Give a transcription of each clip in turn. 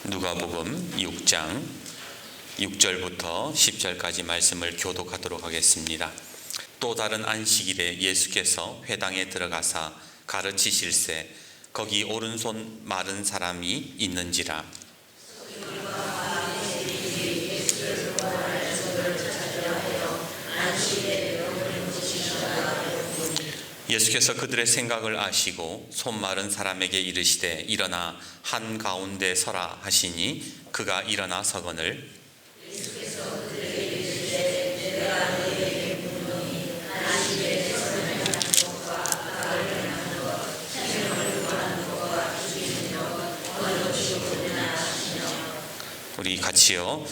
누가복음 6장 6절부터 10절까지 말씀을 교독하도록 하겠습니다. 또 다른 안식일에 예수께서 회당에 들어가사 가르치실세 거기 오른손 마른 사람이 있는지라. 예수께서 그들의 생각을 아시고 손 마른 사람에게 이르시되 일어나 한가운데 서라 하시니 그가 일어나 서거늘 우리 같이요.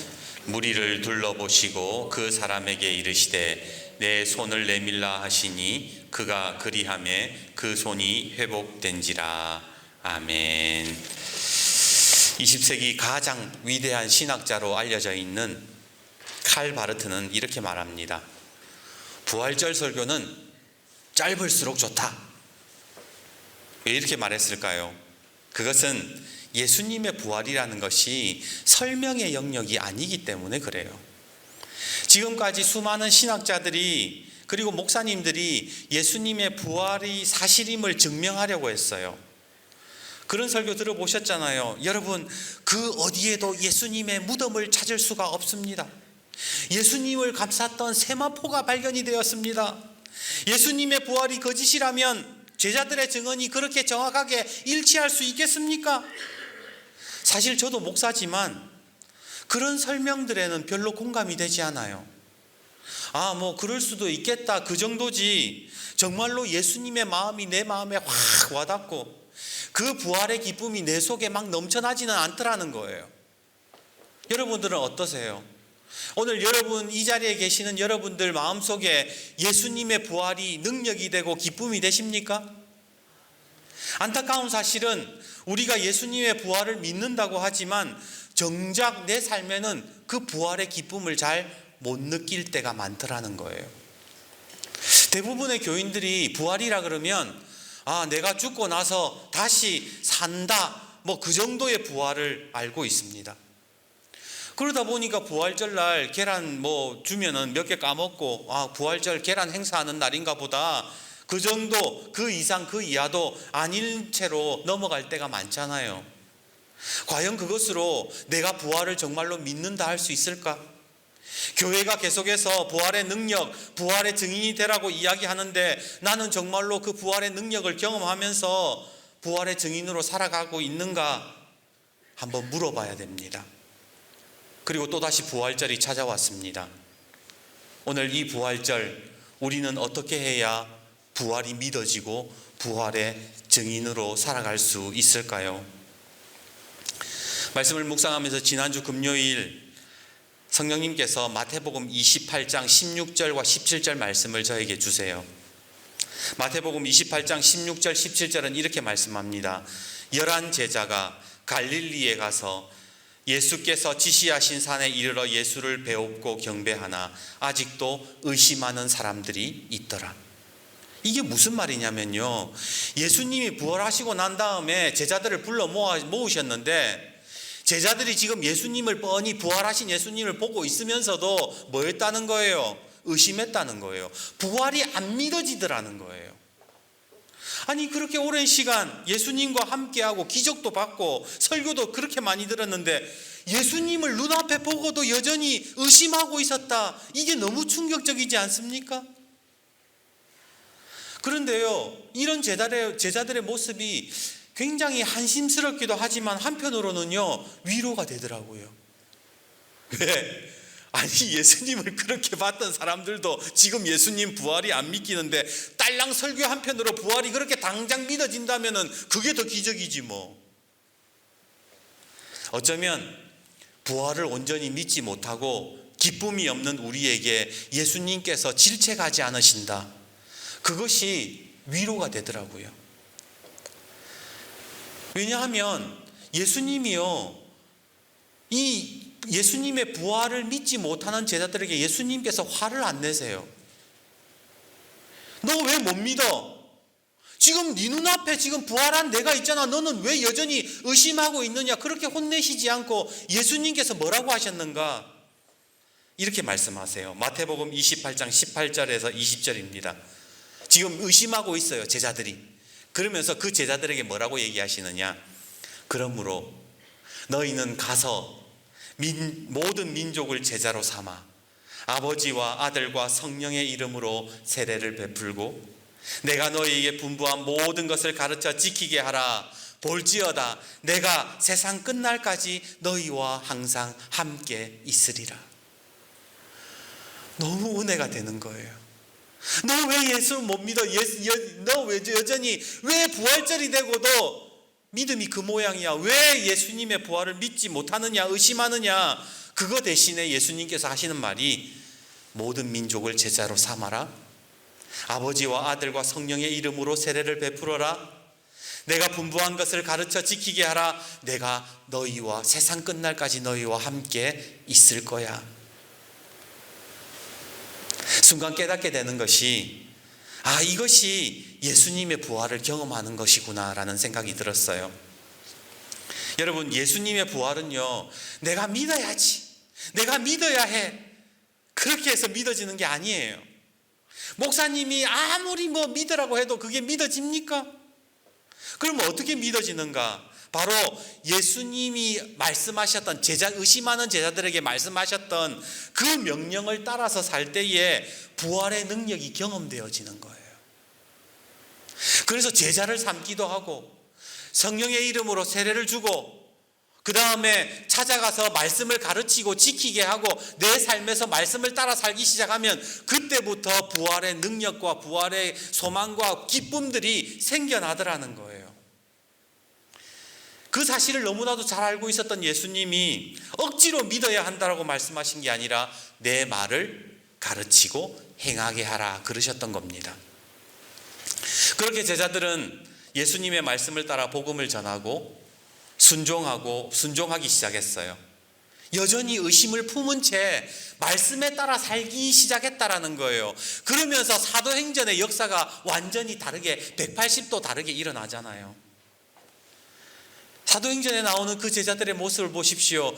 무리를 둘러보시고 그 사람에게 이르시되 내 손을 내밀라 하시니 그가 그리하매 그 손이 회복된지라. 아멘. 20세기 가장 위대한 신학자로 알려져 있는 칼 바르트는 이렇게 말합니다. 부활절 설교는 짧을수록 좋다. 왜 이렇게 말했을까요? 그것은 예수님의 부활이라는 것이 설명의 영역이 아니기 때문에 그래요. 지금까지 수많은 신학자들이 그리고 목사님들이 예수님의 부활이 사실임을 증명하려고 했어요. 그런 설교 들어보셨잖아요. 여러분, 그 어디에도 예수님의 무덤을 찾을 수가 없습니다. 예수님을 감쌌던 세마포가 발견이 되었습니다. 예수님의 부활이 거짓이라면 제자들의 증언이 그렇게 정확하게 일치할 수 있겠습니까? 사실 저도 목사지만 그런 설명들에는 별로 공감이 되지 않아요. 그럴 수도 있겠다, 그 정도지. 정말로 예수님의 마음이 내 마음에 확 와닿고 그 부활의 기쁨이 내 속에 막 넘쳐나지는 않더라는 거예요. 여러분들은 어떠세요? 오늘 여러분 이 자리에 계시는 여러분들 마음속에 예수님의 부활이 능력이 되고 기쁨이 되십니까? 안타까운 사실은 우리가 예수님의 부활을 믿는다고 하지만 정작 내 삶에는 그 부활의 기쁨을 잘 못 느낄 때가 많더라는 거예요. 대부분의 교인들이 부활이라 그러면 내가 죽고 나서 다시 산다, 그 정도의 부활을 알고 있습니다. 그러다 보니까 부활절날 계란 주면은 몇 개 까먹고 부활절 계란 행사하는 날인가 보다, 그 정도, 그 이상, 그 이하도 아닌 채로 넘어갈 때가 많잖아요. 과연 그것으로 내가 부활을 정말로 믿는다 할 수 있을까? 교회가 계속해서 부활의 능력, 부활의 증인이 되라고 이야기하는데 나는 정말로 그 부활의 능력을 경험하면서 부활의 증인으로 살아가고 있는가 한번 물어봐야 됩니다. 그리고 또다시 부활절이 찾아왔습니다. 오늘 이 부활절 우리는 어떻게 해야 부활이 믿어지고 부활의 증인으로 살아갈 수 있을까요? 말씀을 묵상하면서 지난주 금요일 성령님께서 마태복음 28장 16절과 17절 말씀을 저에게 주세요. 마태복음 28장 16절 17절은 이렇게 말씀합니다. 11 제자가 갈릴리에 가서 예수께서 지시하신 산에 이르러 예수를 배웁고 경배하나 아직도 의심하는 사람들이 있더라. 이게 무슨 말이냐면요, 예수님이 부활하시고 난 다음에 제자들을 불러 모으셨는데 제자들이 지금 예수님을 뻔히 부활하신 예수님을 보고 있으면서도 뭐 했다는 거예요? 의심했다는 거예요. 부활이 안 믿어지더라는 거예요. 아니, 그렇게 오랜 시간 예수님과 함께하고 기적도 받고 설교도 그렇게 많이 들었는데 예수님을 눈앞에 보고도 여전히 의심하고 있었다. 이게 너무 충격적이지 않습니까? 그런데요, 이런 제자들의 모습이 굉장히 한심스럽기도 하지만 한편으로는요, 위로가 되더라고요. 왜? 아니, 예수님을 그렇게 봤던 사람들도 지금 예수님 부활이 안 믿기는데 딸랑 설교 한편으로 부활이 그렇게 당장 믿어진다면은 그게 더 기적이지 뭐. 어쩌면 부활을 온전히 믿지 못하고 기쁨이 없는 우리에게 예수님께서 질책하지 않으신다, 그것이 위로가 되더라고요. 왜냐하면 예수님이요, 이 예수님의 부활을 믿지 못하는 제자들에게 예수님께서 화를 안 내세요. 너 왜 못 믿어? 지금 네 눈앞에 지금 부활한 내가 있잖아. 너는 왜 여전히 의심하고 있느냐? 그렇게 혼내시지 않고 예수님께서 뭐라고 하셨는가? 이렇게 말씀하세요. 마태복음 28장 18절에서 20절입니다. 지금 의심하고 있어요, 제자들이. 그러면서 그 제자들에게 뭐라고 얘기하시느냐? 그러므로 너희는 가서 모든 민족을 제자로 삼아 아버지와 아들과 성령의 이름으로 세례를 베풀고 내가 너희에게 분부한 모든 것을 가르쳐 지키게 하라. 볼지어다 내가 세상 끝날까지 너희와 항상 함께 있으리라. 너무 은혜가 되는 거예요. 너 왜 예수 못 믿어? 너 왜 여전히 왜 부활절이 되고도 믿음이 그 모양이야? 왜 예수님의 부활을 믿지 못하느냐? 의심하느냐? 그거 대신에 예수님께서 하시는 말이 모든 민족을 제자로 삼아라. 아버지와 아들과 성령의 이름으로 세례를 베풀어라. 내가 분부한 것을 가르쳐 지키게 하라. 내가 너희와 세상 끝날까지 너희와 함께 있을 거야. 순간 깨닫게 되는 것이 이것이 예수님의 부활을 경험하는 것이구나 라는 생각이 들었어요. 여러분, 예수님의 부활은요, 내가 믿어야지, 내가 믿어야 해, 그렇게 해서 믿어지는 게 아니에요. 목사님이 아무리 믿으라고 해도 그게 믿어집니까? 그러면 어떻게 믿어지는가? 바로 예수님이 말씀하셨던 의심하는 제자들에게 말씀하셨던 그 명령을 따라서 살 때에 부활의 능력이 경험되어지는 거예요. 그래서 제자를 삼기도 하고 성령의 이름으로 세례를 주고 그 다음에 찾아가서 말씀을 가르치고 지키게 하고 내 삶에서 말씀을 따라 살기 시작하면 그때부터 부활의 능력과 부활의 소망과 기쁨들이 생겨나더라는 거예요. 그 사실을 너무나도 잘 알고 있었던 예수님이 억지로 믿어야 한다고 말씀하신 게 아니라 내 말을 가르치고 행하게 하라 그러셨던 겁니다. 그렇게 제자들은 예수님의 말씀을 따라 복음을 전하고 순종하기 시작했어요. 여전히 의심을 품은 채 말씀에 따라 살기 시작했다라는 거예요. 그러면서 사도행전의 역사가 완전히 다르게 180도 다르게 일어나잖아요. 사도행전에 나오는 그 제자들의 모습을 보십시오.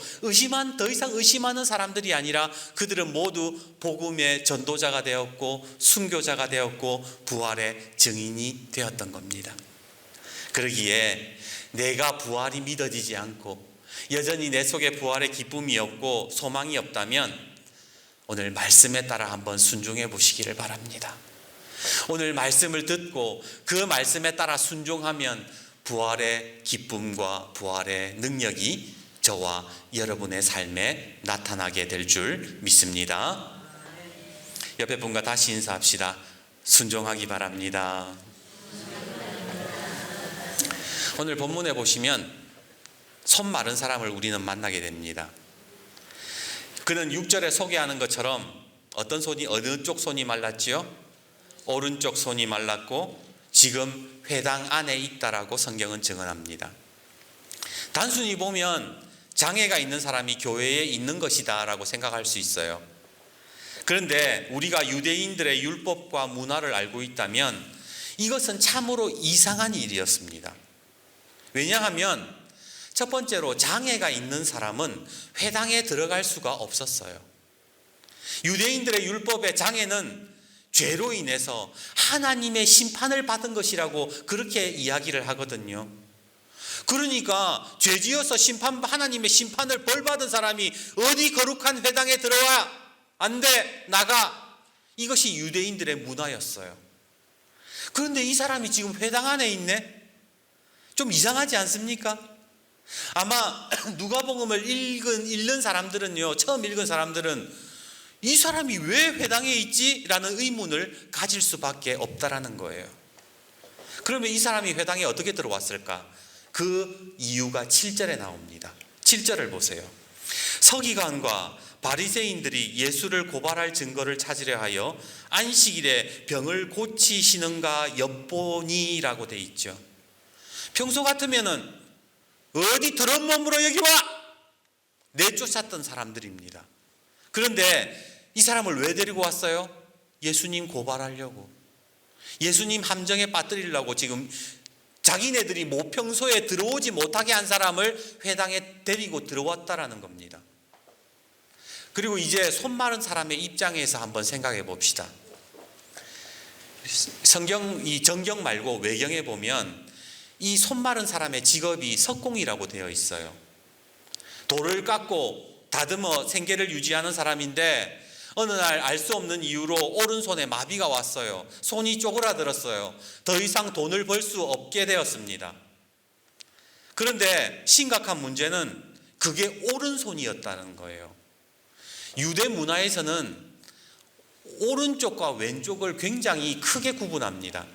더 이상 의심하는 사람들이 아니라 그들은 모두 복음의 전도자가 되었고 순교자가 되었고 부활의 증인이 되었던 겁니다. 그러기에 내가 부활이 믿어지지 않고 여전히 내 속에 부활의 기쁨이 없고 소망이 없다면 오늘 말씀에 따라 한번 순종해 보시기를 바랍니다. 오늘 말씀을 듣고 그 말씀에 따라 순종하면 부활의 기쁨과 부활의 능력이 저와 여러분의 삶에 나타나게 될 줄 믿습니다. 옆에 분과 다시 인사합시다. 순종하기 바랍니다. 오늘 본문에 보시면 손 마른 사람을 우리는 만나게 됩니다. 그는 6절에 소개하는 것처럼 어느 쪽 손이 말랐지요? 오른쪽 손이 말랐고 지금 회당 안에 있다라고 성경은 증언합니다. 단순히 보면 장애가 있는 사람이 교회에 있는 것이다 라고 생각할 수 있어요. 그런데 우리가 유대인들의 율법과 문화를 알고 있다면 이것은 참으로 이상한 일이었습니다. 왜냐하면 첫 번째로 장애가 있는 사람은 회당에 들어갈 수가 없었어요. 유대인들의 율법의 장애는 죄로 인해서 하나님의 심판을 받은 것이라고 그렇게 이야기를 하거든요. 그러니까 죄지어서 하나님의 심판을 벌받은 사람이 어디 거룩한 회당에 들어와? 안 돼, 나가. 이것이 유대인들의 문화였어요. 그런데 이 사람이 지금 회당 안에 있네? 좀 이상하지 않습니까? 아마 누가복음을 읽는 사람들은요, 처음 읽은 사람들은 이 사람이 왜 회당에 있지? 라는 의문을 가질 수밖에 없다라는 거예요. 그러면 이 사람이 회당에 어떻게 들어왔을까? 그 이유가 7절에 나옵니다. 7절을 보세요. 서기관과 바리새인들이 예수를 고발할 증거를 찾으려 하여 안식일에 병을 고치시는가 엿보니라고 돼 있죠. 평소 같으면은 어디 더러운 몸으로 여기 와! 내쫓았던 사람들입니다. 그런데 이 사람을 왜 데리고 왔어요? 예수님 고발하려고. 예수님 함정에 빠뜨리려고 지금 자기네들이 모평소에 들어오지 못하게 한 사람을 회당에 데리고 들어왔다라는 겁니다. 그리고 이제 손 마른 사람의 입장에서 한번 생각해 봅시다. 이 정경 말고 외경에 보면 이 손 마른 사람의 직업이 석공이라고 되어 있어요. 돌을 깎고 다듬어 생계를 유지하는 사람인데 어느 날 알 수 없는 이유로 오른손에 마비가 왔어요. 손이 쪼그라들었어요. 더 이상 돈을 벌 수 없게 되었습니다. 그런데 심각한 문제는 그게 오른손이었다는 거예요. 유대 문화에서는 오른쪽과 왼쪽을 굉장히 크게 구분합니다.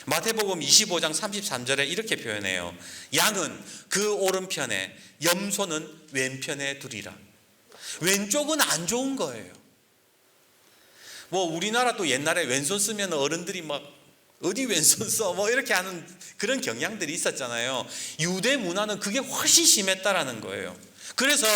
마태복음 25장 33절에 이렇게 표현해요. 양은 그 오른편에, 염소는 왼편에 두리라. 왼쪽은 안 좋은 거예요. 우리나라도 옛날에 왼손 쓰면 어른들이 막 어디 왼손 써? 이렇게 하는 그런 경향들이 있었잖아요. 유대 문화는 그게 훨씬 심했다라는 거예요. 그래서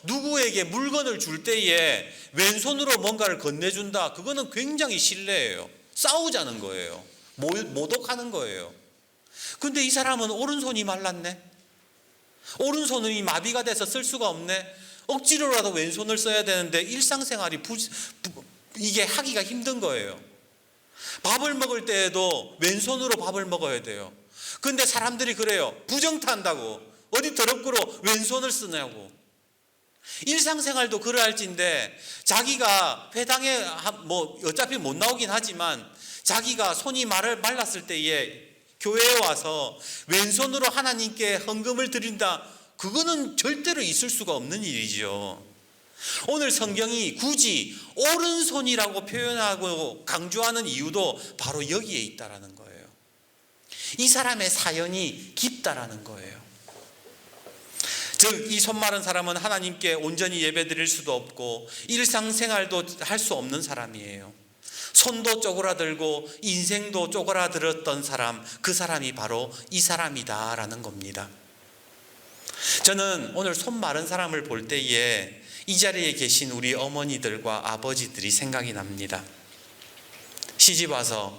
누구에게 물건을 줄 때에 왼손으로 뭔가를 건네준다. 그거는 굉장히 실례예요. 싸우자는 거예요. 모독하는 거예요. 근데 이 사람은 오른손이 말랐네. 오른손이 마비가 돼서 쓸 수가 없네. 억지로라도 왼손을 써야 되는데 일상생활이 이게 하기가 힘든 거예요. 밥을 먹을 때에도 왼손으로 밥을 먹어야 돼요. 근데 사람들이 그래요. 부정탄다고. 어디 더럽고로 왼손을 쓰냐고. 일상생활도 그러할진데 자기가 회당에 어차피 못 나오긴 하지만 자기가 손이 말랐을 때에 교회에 와서 왼손으로 하나님께 헌금을 드린다. 그거는 절대로 있을 수가 없는 일이죠. 오늘 성경이 굳이 오른손이라고 표현하고 강조하는 이유도 바로 여기에 있다라는 거예요. 이 사람의 사연이 깊다라는 거예요. 즉, 이 손 마른 사람은 하나님께 온전히 예배드릴 수도 없고 일상생활도 할 수 없는 사람이에요. 손도 쪼그라들고 인생도 쪼그라들었던 사람, 그 사람이 바로 이 사람이다라는 겁니다. 저는 오늘 손 마른 사람을 볼 때에 이 자리에 계신 우리 어머니들과 아버지들이 생각이 납니다. 시집 와서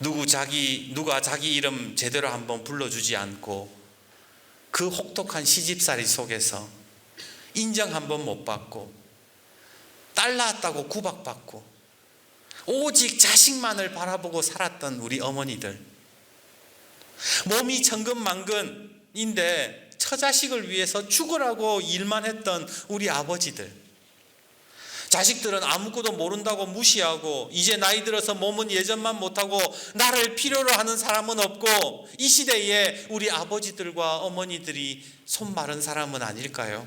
누가 자기 이름 제대로 한번 불러주지 않고 그 혹독한 시집살이 속에서 인정 한번 못 받고 딸 낳았다고 구박받고 오직 자식만을 바라보고 살았던 우리 어머니들, 몸이 천근만근인데 처자식을 위해서 죽으라고 일만 했던 우리 아버지들, 자식들은 아무것도 모른다고 무시하고 이제 나이 들어서 몸은 예전만 못하고 나를 필요로 하는 사람은 없고 이 시대에 우리 아버지들과 어머니들이 손 마른 사람은 아닐까요?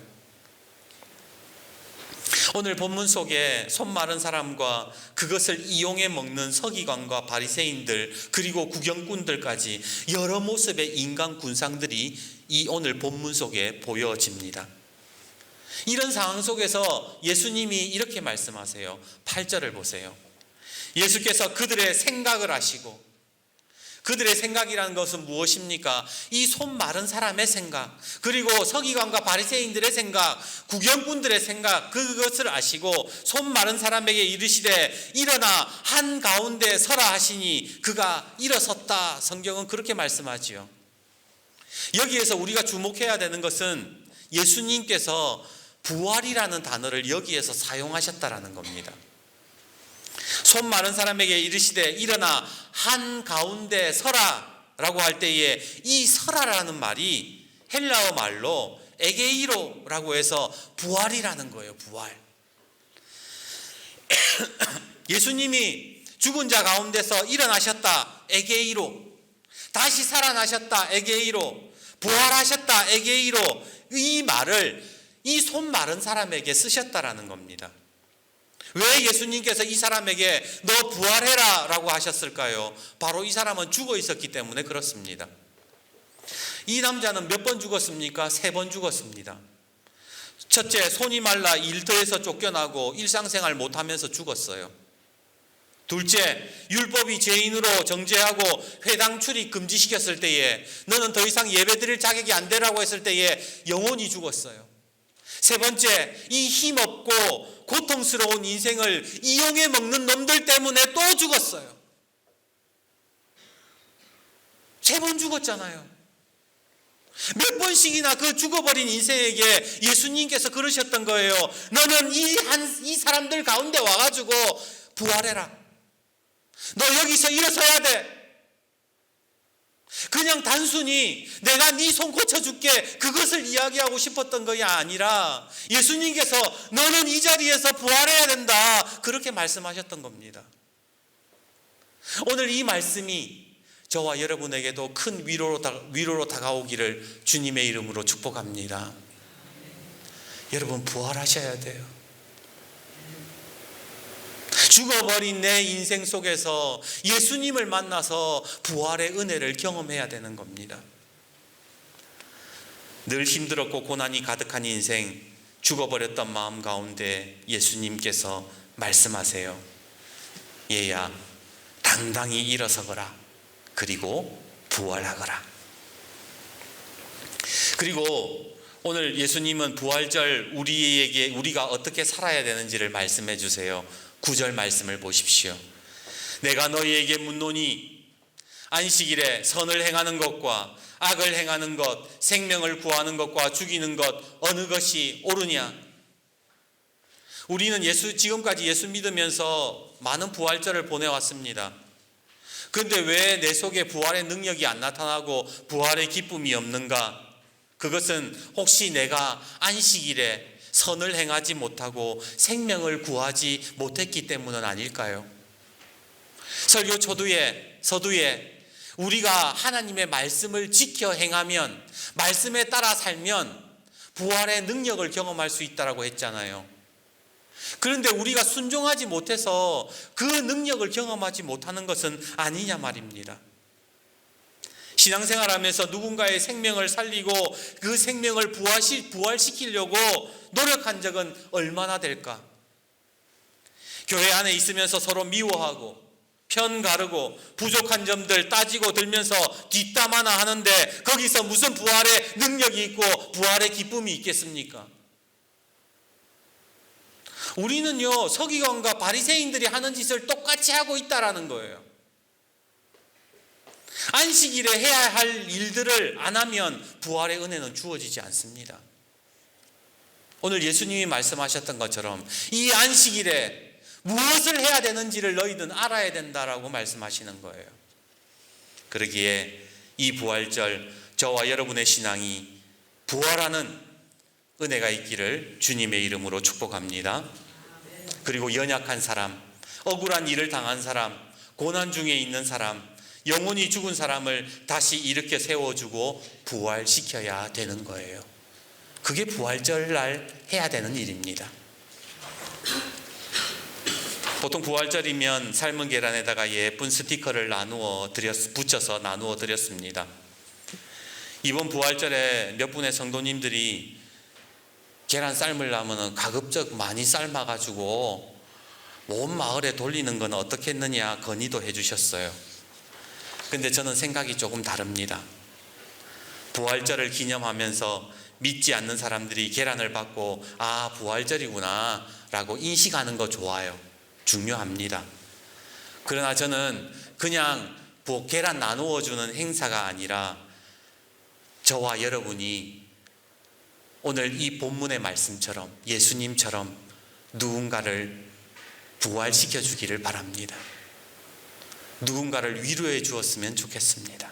오늘 본문 속에 손 마른 사람과 그것을 이용해 먹는 서기관과 바리새인들 그리고 구경꾼들까지 여러 모습의 인간 군상들이 이 오늘 본문 속에 보여집니다. 이런 상황 속에서 예수님이 이렇게 말씀하세요. 8절을 보세요. 예수께서 그들의 생각을 아시고, 그들의 생각이라는 것은 무엇입니까? 이 손 마른 사람의 생각, 그리고 서기관과 바리새인들의 생각, 구경꾼들의 생각, 그것을 아시고 손 마른 사람에게 이르시되 일어나 한가운데 서라 하시니 그가 일어섰다. 성경은 그렇게 말씀하지요. 여기에서 우리가 주목해야 되는 것은 예수님께서 부활이라는 단어를 여기에서 사용하셨다라는 겁니다. 손 마른 사람에게 이르시되 일어나 한가운데 서라 라고 할 때에 이 서라라는 말이 헬라어 말로 에게이로라고 해서 부활이라는 거예요. 부활. 예수님이 죽은 자 가운데서 일어나셨다. 에게이로. 다시 살아나셨다. 에게이로. 부활하셨다. 에게이로. 이 말을 이 손 마른 사람에게 쓰셨다라는 겁니다. 왜 예수님께서 이 사람에게 너 부활해라 라고 하셨을까요? 바로 이 사람은 죽어 있었기 때문에 그렇습니다. 이 남자는 몇 번 죽었습니까? 3번 죽었습니다. 첫째, 손이 말라 일터에서 쫓겨나고 일상생활 못하면서 죽었어요. 둘째, 율법이 죄인으로 정죄하고 회당 출입 금지시켰을 때에 너는 더 이상 예배드릴 자격이 안 되라고 했을 때에 영원히 죽었어요. 세 번째, 이 힘없고 고통스러운 인생을 이용해 먹는 놈들 때문에 또 죽었어요. 3번 죽었잖아요. 몇 번씩이나 그 죽어버린 인생에게 예수님께서 그러셨던 거예요. 너는 이 사람들 가운데 와가지고 부활해라. 너 여기서 일어서야 돼. 그냥 단순히 내가 네 손 고쳐줄게 그것을 이야기하고 싶었던 것이 아니라 예수님께서 너는 이 자리에서 부활해야 된다, 그렇게 말씀하셨던 겁니다. 오늘 이 말씀이 저와 여러분에게도 큰 위로로 다가오기를 주님의 이름으로 축복합니다. 여러분, 부활하셔야 돼요. 죽어버린 내 인생 속에서 예수님을 만나서 부활의 은혜를 경험해야 되는 겁니다. 늘 힘들었고 고난이 가득한 인생, 죽어버렸던 마음 가운데 예수님께서 말씀하세요. 얘야, 당당히 일어서거라. 그리고 부활하거라. 그리고 오늘 예수님은 부활절 우리가 어떻게 살아야 되는지를 말씀해 주세요. 9절 말씀을 보십시오. 내가 너희에게 묻노니 안식일에 선을 행하는 것과 악을 행하는 것, 생명을 구하는 것과 죽이는 것 어느 것이 옳으냐? 우리는 지금까지 예수 믿으면서 많은 부활절을 보내왔습니다. 그런데 왜 내 속에 부활의 능력이 안 나타나고 부활의 기쁨이 없는가? 그것은 혹시 내가 안식일에 선을 행하지 못하고 생명을 구하지 못했기 때문은 아닐까요? 설교 서두에 우리가 하나님의 말씀을 지켜 행하면, 말씀에 따라 살면 부활의 능력을 경험할 수 있다고 했잖아요. 그런데 우리가 순종하지 못해서 그 능력을 경험하지 못하는 것은 아니냐 말입니다. 신앙생활하면서 누군가의 생명을 살리고 그 생명을 부활시키려고 노력한 적은 얼마나 될까? 교회 안에 있으면서 서로 미워하고 편 가르고 부족한 점들 따지고 들면서 뒷담 하나 하는데 거기서 무슨 부활의 능력이 있고 부활의 기쁨이 있겠습니까? 우리는요, 서기관과 바리새인들이 하는 짓을 똑같이 하고 있다라는 거예요. 안식일에 해야 할 일들을 안 하면 부활의 은혜는 주어지지 않습니다. 오늘 예수님이 말씀하셨던 것처럼 이 안식일에 무엇을 해야 되는지를 너희는 알아야 된다라고 말씀하시는 거예요. 그러기에 이 부활절 저와 여러분의 신앙이 부활하는 은혜가 있기를 주님의 이름으로 축복합니다. 그리고 연약한 사람, 억울한 일을 당한 사람, 고난 중에 있는 사람, 영혼이 죽은 사람을 다시 일으켜 세워주고 부활시켜야 되는 거예요. 그게 부활절날 해야 되는 일입니다. 보통 부활절이면 삶은 계란에다가 예쁜 스티커를 붙여서 나누어 드렸습니다. 이번 부활절에 몇 분의 성도님들이 계란 삶으려면 가급적 많이 삶아가지고 온 마을에 돌리는 건 어떻게 했느냐 건의도 해주셨어요. 근데 저는 생각이 조금 다릅니다. 부활절을 기념하면서 믿지 않는 사람들이 계란을 받고 부활절이구나 라고 인식하는 거 좋아요. 중요합니다. 그러나 저는 그냥 계란 나누어 주는 행사가 아니라 저와 여러분이 오늘 이 본문의 말씀처럼 예수님처럼 누군가를 부활시켜 주기를 바랍니다. 누군가를 위로해 주었으면 좋겠습니다.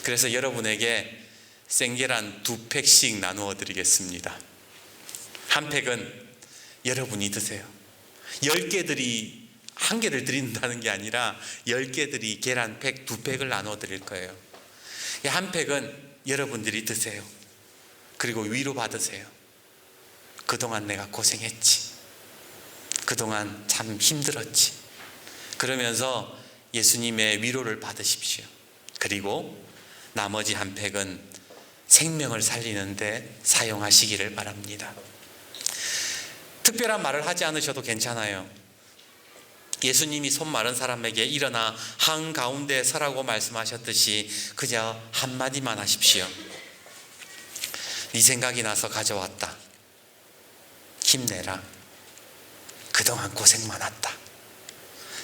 그래서 여러분에게 생계란 2팩씩 나누어 드리겠습니다. 한 팩은 여러분이 드세요. 10개들이 한 개를 드린다는 게 아니라 10개들이 계란 팩 2팩을 나눠 드릴 거예요. 한 팩은 여러분들이 드세요. 그리고 위로 받으세요. 그동안 내가 고생했지. 그동안 참 힘들었지. 그러면서 예수님의 위로를 받으십시오. 그리고 나머지 한 팩은 생명을 살리는데 사용하시기를 바랍니다. 특별한 말을 하지 않으셔도 괜찮아요. 예수님이 손 마른 사람에게 일어나 한가운데 서라고 말씀하셨듯이 그저 한마디만 하십시오. 네 생각이 나서 가져왔다. 힘내라. 그동안 고생 많았다.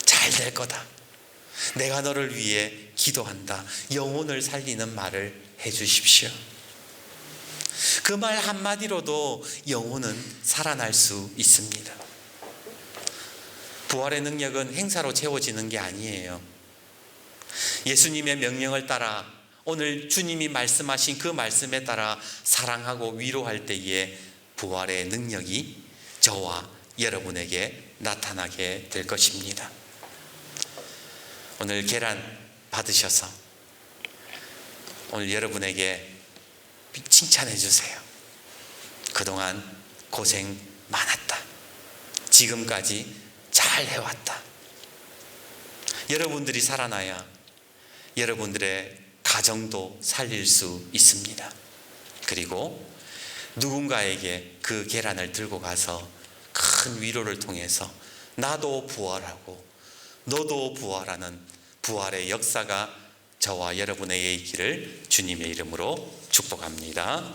잘 될 거다. 내가 너를 위해 기도한다. 영혼을 살리는 말을 해주십시오. 그 말 한마디로도 영혼은 살아날 수 있습니다. 부활의 능력은 행사로 채워지는 게 아니에요. 예수님의 명령을 따라 오늘 주님이 말씀하신 그 말씀에 따라 사랑하고 위로할 때에 부활의 능력이 저와 여러분에게 나타나게 될 것입니다. 오늘 계란 받으셔서 오늘 여러분에게 칭찬해 주세요. 그동안 고생 많았다. 지금까지 잘 해왔다. 여러분들이 살아나야 여러분들의 가정도 살릴 수 있습니다. 그리고 누군가에게 그 계란을 들고 가서 큰 위로를 통해서 나도 부활하고 너도 부활하는 부활의 역사가 저와 여러분에게 있기를 주님의 이름으로 축복합니다.